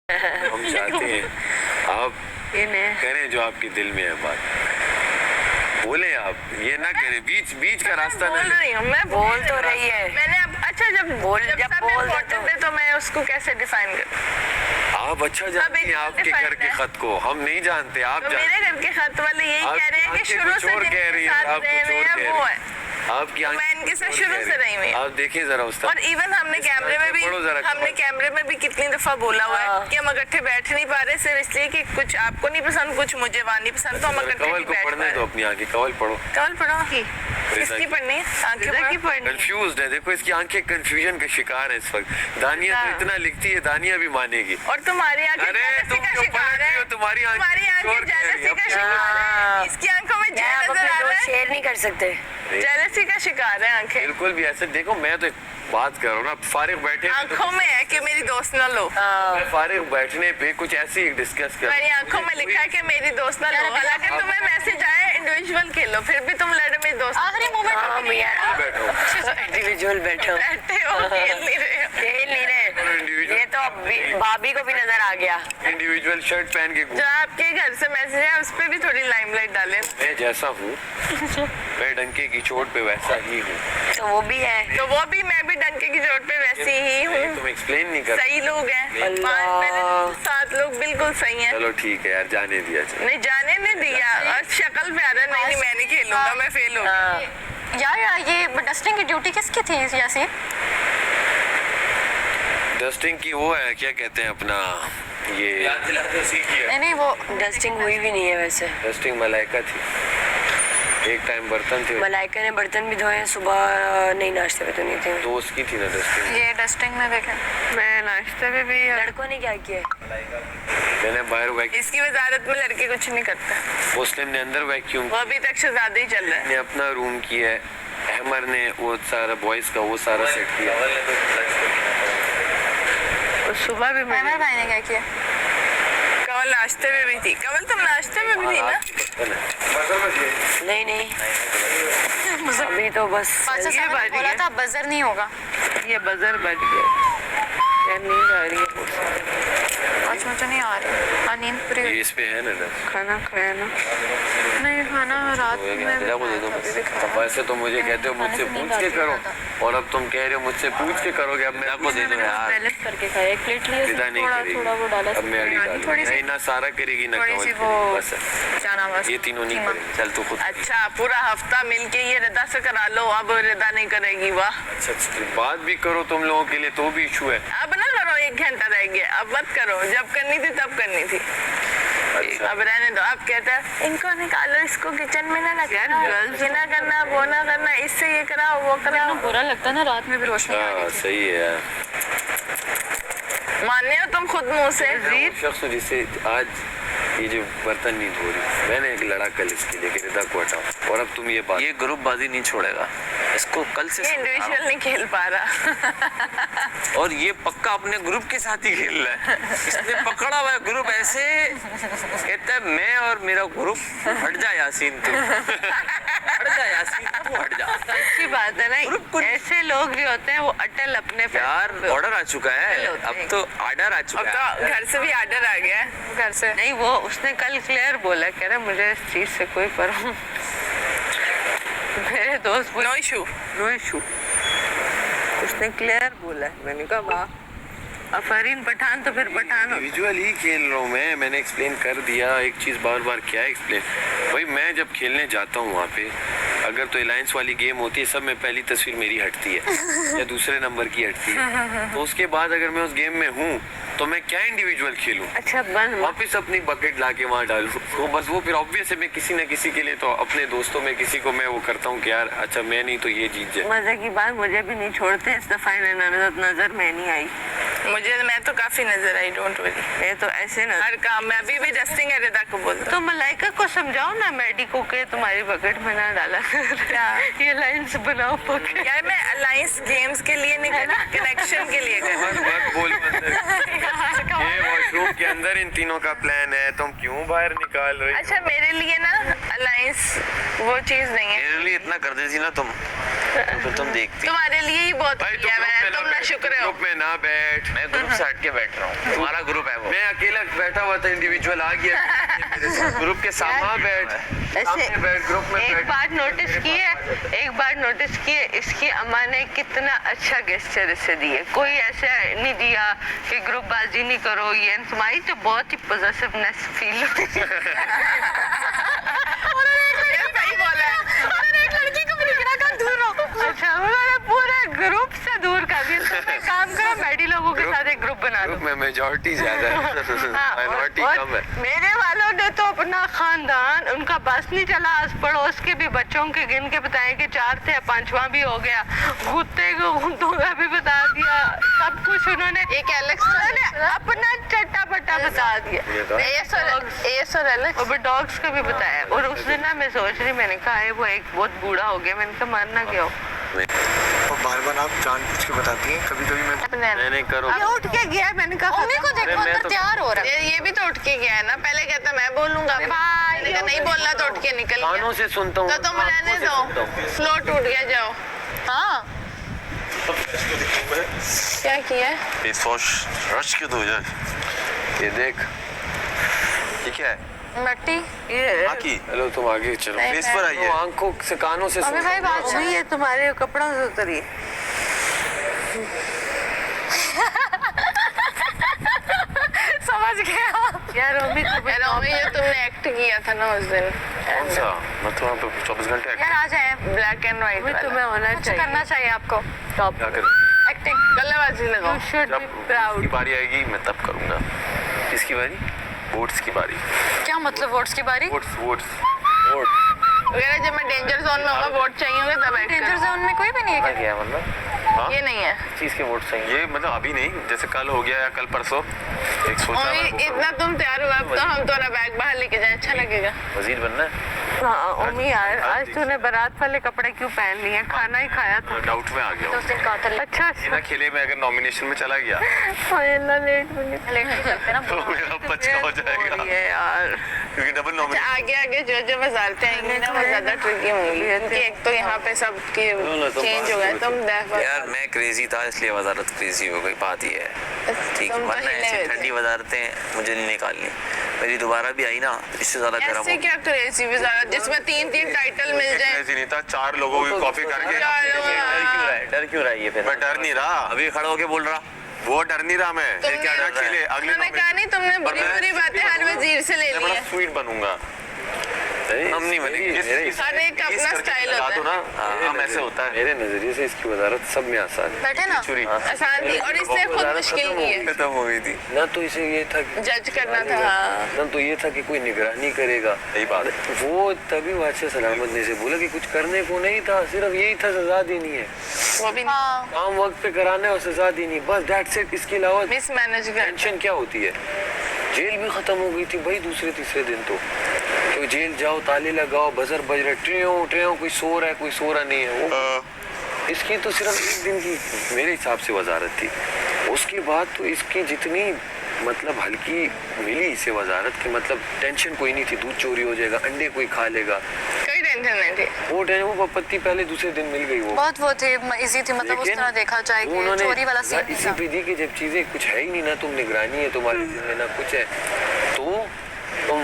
हम चाहते हैं आप करें जो आपके दिल में है बात। बोले आप, ये ना करें, बीच का रास्ता ना बोल रही हूँ मैं, बोल तो रही है। मैंने अब अच्छा जब बोल तो मैं उसको कैसे डिफाइन करूँ? आप अच्छा जानते हैं आपके घर के खत को, हम नहीं जानते। आप तो मेरे घर के खत वाले यही कह रहे हैं कि शुरू से कह रही है, आप कुछ और कह रही है। आपकी तो मैं इनके साथ शुरू से रही हुई। आप देखिए जरा उस और इवन हमने कैमरे में भी कितनी दफा बोला हुआ है कि हम इकट्ठे बैठ नहीं पा रहे सिर्फ इसलिए कि कुछ आपको नहीं पसंद, कुछ मुझे वहाँ नहीं पसंद, तो हम इकट्ठे नहीं बैठ पा रहे। तो अपनी आंखें कवल पढ़ो। कवल पढ़ो की किसकी पढ़नी है? आंखें की पढ़नी। कंफ्यूज्ड है, देखो इसकी आंखें कंफ्यूजन का शिकार है इस वक्त। दानिया तो इतना लिखती है, दानिया भी मानेगी। और तुम्हारी आंखें तुम क्यों पलट रही हो? तुम्हारी आंखें जेलसी का शिकार है। इसकी आंखों में जेल नजर आ रहा है। शेयर नहीं कर सकते, जेलसी का शिकार है आंखें। बिल्कुल भी ऐसे देखो, मैं तो बात कर रहा हूँ ना, फारिग बैठे आंखों में है कि मेरी दोस्त ना लो। मैं फारिग बैठने पे कुछ ऐसे ही डिस्कस कर। मेरी आंखों में लिखा है कि मेरी दोस्त ना लो। हालांकि तुम्हें मैसेज आए इंडिविजुअल खेलो, फिर भी तुम लड़े मेरी दोस्त। आखिरी मोमेंट इंडिविजुअल बैठो, बैठे हो, खेल नहीं रहे हो। खेल नहीं रहे। ये तो भाभी को भी नजर आ गया। इंडिविजुअल शर्ट पहन के जो आपके घर से मैसेज है उस पे भी थोड़ी लाइमलाइट डालें। मैं जैसा हूँ मैं डंके की चोट पे वैसा ही हूँ। तो वो भी है, तो वो भी, मैं भी डंके की चोट पे वैसी ही हूँ। तुम एक्सप्लेन नहीं कर। सही लोग हैं, 5 लोग बिल्कुल सही हैं। चलो ठीक है यार, जाने दिया। नहीं जाने नहीं दिया, और शक्ल पे आ रहा नहीं मैं नहीं खेलूंगा, मैं फेल हो गई। यार ये डस्टिंग की ड्यूटी किसकी थी यासीन? डस्टिंग की वो है, क्या कहते हैं अपना, ये याद दिलाते सीखिए। नहीं वो डस्टिंग हुई भी नहीं है वैसे। डस्टिंग मलाइका थी, एक टाइम बर्तन थे। मलाइका ने बर्तन भी धोए, सुबह नहीं नाश्ते पे तो नहीं थे। दोस्त की थी ना डस्टिंग। ये डस्टिंग में देखें, मैं नाश्ते में भी। लड़कों ने क्या किया? मैंने बाहर वैक्यूम, इसकी वजारत में लड़के कुछ नहीं करते। मुस्लिम ने अंदर वैक्यूम, वो अभी तक शहजादे ही चल रहा है। ने अपना रूम किया है, अहमर ने वो सारा बॉयज का वो सारा सेट किया। और सुबह भी मैं भाई ने क्या किया? कवल नाश्ते में भी थी। कवल तुम नाश्ते में भी थी ना? नहीं अभी तो बस बादशाह साहब ने बोला था बजर नहीं होगा। ये बजर बज गया, यार नींद आ रही है। आज मुझे नहीं आ रही, नींद पूरी ये इस पे है ना खाना खाया ना? नहीं खाना रात में वैसे तो मुझे कहते हो मुझसे पूछ के करो, और अब तुम कह रहे हो मुझसे पूछ के करोगे। अब मैं आपको दे दूं यार, बैलेंस करके खाया, एक प्लेट लिया, विदा नहीं करेगी। थोड़ा वो डाला, अब मैं अड़ी डालूंगी। नहीं ना सारा करेगी ना कवल करेगी, बस जाना बस। ये तीनों नहीं करेंगे। चल तू खुद। अच्छा पूरा हफ्ता मिलके ये रिदा से करा लो, अब रिदा नहीं करेगी। वाह, अच्छा बात भी करो तुम लोगों के लिए तो भी इशू है। अब ना करो, 1 घंटा रह गया, अब मत करो। जब करनी थी तब करनी थी। अच्छा। अब रहने दो। अब कहता है इनको निकालो, इसको किचन में ना रखना, गर्ल्स ना करना, वो ना करना, इससे ये कराओ वो कराओ। बुरा लगता है ना, रात में भी रोशनी आ रही हाँ थी। सही है यार। मानने हो तुम खुद मुंह से? वो शख्स जिसे आज ये जो बर्तन नहीं धो रही, मैंने एक लड़ा कल इसके लिए कि रिदा को हटाओ, और अब तुम ये बात, ये ग्रुप बाजी नहीं छोड़ेगा इसको, कल से इंडिविजुअल नहीं खेल पा रहा। और ये पक्का अपने ग्रुप के साथ ही खेल रहा है। इसने पकड़ा हुआ है ग्रुप, ऐसे कहता है मैं और मेरा ग्रुप, हट जा यासीन तू, हट जा यासीन तू, हट जा। अच्छी बात है ना, ऐसे लोग भी होते हैं वो अटल अपने यार ऑर्डर आ चुका है, अब तो ऑर्डर आ चुका है। अब तो घर से भी ऑर्डर आ गया है। घर से नहीं, वो उसने कल क्लियर बोला, कह रहा मुझे इस चीज से कोई परवाह, मेरे दोस्त नो इशू उसने क्लियर बोला। मैंने कहा वाह, अफरीन पठान तो फिर पठान। इंडिविजुअल ही खेल रहा हूँ मैंने एक्सप्लेन कर दिया। एक चीज़ बार बार क्या एक्सप्लेन, भाई मैं जब खेलने जाता हूँ वहाँ पे, अगर तो अलायंस वाली गेम होती है, सब में पहली तस्वीर मेरी हटती है या दूसरे नंबर की हटती है, तो उसके बाद अगर मैं उस गेम में हूँ तो मैं क्या इंडिविजुअल खेलूँ? अच्छा बन वापिस अपनी बकेट ला के वहाँ डालूँ, तो बस वो फिर ऑब्वियस है मैं किसी न किसी के लिए, तो अपने दोस्तों में किसी को मैं वो करता हूँ कि यार अच्छा मैं नहीं तो ये जीत जाए। मजे की बात, मुझे भी नहीं छोड़ते इस दफा, नजर में नहीं आई मुझे। मैं तो काफी नजर आई, डोंट वरी। मैं तो ऐसे ना हर काम में, अभी भी डस्टिंग है रिदा को बोल तो मलाइका को समझाओ ना मेडिको के तुम्हारी बकेट में ना डाला क्या ये लाइंस बनाओ पकड़। यार मैं अलायंस गेम्स के लिए नहीं कर, कनेक्शन के लिए कर। बोल ये वॉशरूम के अंदर इन तीनों का प्लान है, तुम क्यों बाहर निकाल रही हो? अच्छा मेरे लिए ना अलायंस वो चीज नहीं है, मेरे लिए इतना कर देती ना तुम, तो तुम देखती। तुम्हारे लिए ही बहुत भाई किया मैंने, तुम ना शुक्र हो। ग्रुप में ना बैठ। मैं ग्रुप से हट के बैठ रहा हूँ, तुम्हारा ग्रुप है वो। मैं अकेला बैठा हुआ था, इंडिविजुअल आ गया मेरे साथ। ग्रुप के सामने बैठ, सामने बैठ, ग्रुप में एक बैठ। बात नोटिस किए इसकी अम्मा ने कितना अच्छा गेस्चर इसे दिए, कोई ऐसा नहीं दिया कि ग्रुप बाजी नहीं करो, ये तुम्हारी तो बहुत ही पॉजिटिवनेस फील हुई। सही बोला है। उन्होंने एक लड़की को बिगड़ा कर दूर हो। अच्छा उन्होंने पूरे ग्रुप से दूर कर दिया। तुम एक काम करो, मैडी लोगों के साथ एक ग्रुप बना लो। ग्रुप में मेजॉरिटी ज्यादा है, माइनॉरिटी और कम है। मेरे वालों ने तो अपना खानदान, उनका बस नहीं चला, आस पड़ोस के भी बच्चों के गिन के बताए कि 4 थे, 5वां भी हो गया, कुत्ते को कुत्तों भी बता दिया, सब कुछ उन्होंने एक अपना चट्टा पट्टा बता दिया। और डॉग्स का भी बताया। और उस दिन ना मैं सोच रही, मैंने कहा है वो एक बहुत बूढ़ा हो गया, मैंने कहा मारना क्यों। और बार-बार आप जानबूझ के बताती हैं, कभी-कभी मैं मैंने करो। ये उठ के गया, मैंने कहा मम्मी को देखो मैं अंदर तो- तैयार हो रहा है। ये भी तो उठ के गया है ना, पहले कहता मैं बोलूंगा, मैंने कहा नहीं बोलना तो उठ के निकल कानों गया। से सुनता हूँ तो तुम रहने आंखों से दो, सुनता हूँ। फ्लो टूट गया, जाओ। हाँ क्या किया है? फेस वॉश रश क्यों धो जाए? ये देख, ये क्या है? मट्टी। बाकी हेलो तुम आगे चलो। नहीं, फेस पर आई वो है। आंखों से कानों से मम्मी भाई बात मम्मी ये तुम्हारे कपड़ों से उतरी। समझ गया। यार मम्मी ये तुमने एक्ट किया था ना उस दिन, कौन सा? मैं तो वहाँ पे 24 घंटे यार आ जाए, ब्लैक एंड व्हाइट तुम्हें होना कुछ चाहिए। करना चाहिए आपको। टॉप क्या करें? एक्टिंग। गल्लेबाजी लगाओ। You should जब be उसकी proud. बारी आएगी मैं तब करूँगा। किसकी बारी? वोट्स की बारी। क्या मतलब वोट्स की बारी? वोट्स। अगर जब मैं डेंजर जोन में होगा, वोट चाहिए होंगे तब एक्ट डेंजर करना। जोन में कोई भी नहीं है क्या? क्या मतलब? हाँ? ये नहीं है। चीज के वोट चाहिए? ये मतलब अभी नहीं, जैसे कल हो गया या कल परसों एक सोचा मम्मी मैं वो इतना तुम तैयार हुआ, अब तो हम तुम्हारा बैग बाहर लेके जाए, अच्छा लगेगा। करूँ। वजीर बनना है? हाँ मम्मी यार, आज तूने बारात वाले कपड़े क्यों पहन लिए? खाना ही खाया था। डाउट में आ गया तो हूँ। उस दिन कहा था अच्छा बिना खेले में अगर नॉमिनेशन में चला गया लेट मिली लेट नहीं करते ना। तो मेरा बच्चा हो जाएगा, यार। क्योंकि डबल अच्छा, नॉमिनेशन। आगे आगे जो वजारतें आएंगी ना वो ज्यादा ट्रिकी होंगी, क्योंकि एक तो यहाँ पे सब की चेंज हो गया। तुम देखो यार मैं क्रेजी था इसलिए वजारत क्रेजी हो गई, बात ये है। ठीक है, तुम तो वरना हिले ऐसी हुए थे। ठंडी वजारतें मुझे नहीं निकालनी। मेरी दोबारा भी आई ना तो इससे ज्यादा गर्म ऐसे हो। क्या क्रेजी वजारत जिसमें 3 टाइटल मिल जाए? ऐसी नहीं था, 4 लोगों की कॉपी करके। चार लोग, डर क्यों रहा है ये फिर? मैं डर नहीं रहा, अभी खड़ा होके बोल रहा। वो डर नहीं रहा मैं। तुमने- क्या डर खेले अगले तुमने कहा नहीं, तुमने बुरी बुरी बातें हर वजीर से ले ली बड़ा है। स्वीट बनूंगा। हम नहीं बनेंगे। हर एक का अपना स्टाइल होता है। ना हम ऐसे होता है। मेरे नजरिए से इसकी वजारत सब में आसान है। बैठे ना। चुरी आसान थी और इसने खुद मुश्किल की है। खत्म हो गई थी। ना तो इसे ये था कि जज करना था। हाँ। ना तो ये था कि कोई निगरानी करेगा। सही बात है। वो तभी बादशाह सलामत ने से बोला कि कुछ करने को नहीं था, सिर्फ यही था सजा देनी है, वो भी हाँ काम वक्त पे कराना है और सजा देनी, बस दैट्स इट। इसके अलावा मिसमैनेज कर। टेंशन क्या होती है? जेल भी खत्म हो गई थी भाई दूसरे तीसरे दिन तो जेल जाओ, ताले लगाओ, बजर बज रहे, ट्रेओ कोई सो रहा है, कोई सो रहा नहीं है। वो इसकी तो सिर्फ एक दिन की मेरे हिसाब से वजारत थी। उसके बाद तो इसकी जितनी मतलब हल्की मिली इसे वजारत की, मतलब टेंशन कोई नहीं थी, दूध चोरी हो जाएगा, अंडे कोई खा लेगा, कोई टेंशन नहीं थी। वो पत्ती पहले दूसरे दिन मिल गई। वो बहुत वो थे, इजी थी, मतलब उस लेकिन तरह देखा जाए कि उन्होंने चोरी वाला सीन इसी पे दी कि जब चीजें कुछ है ही नहीं ना, तुम निगरानी है तुम्हारे जिम्मे ना कुछ है, तो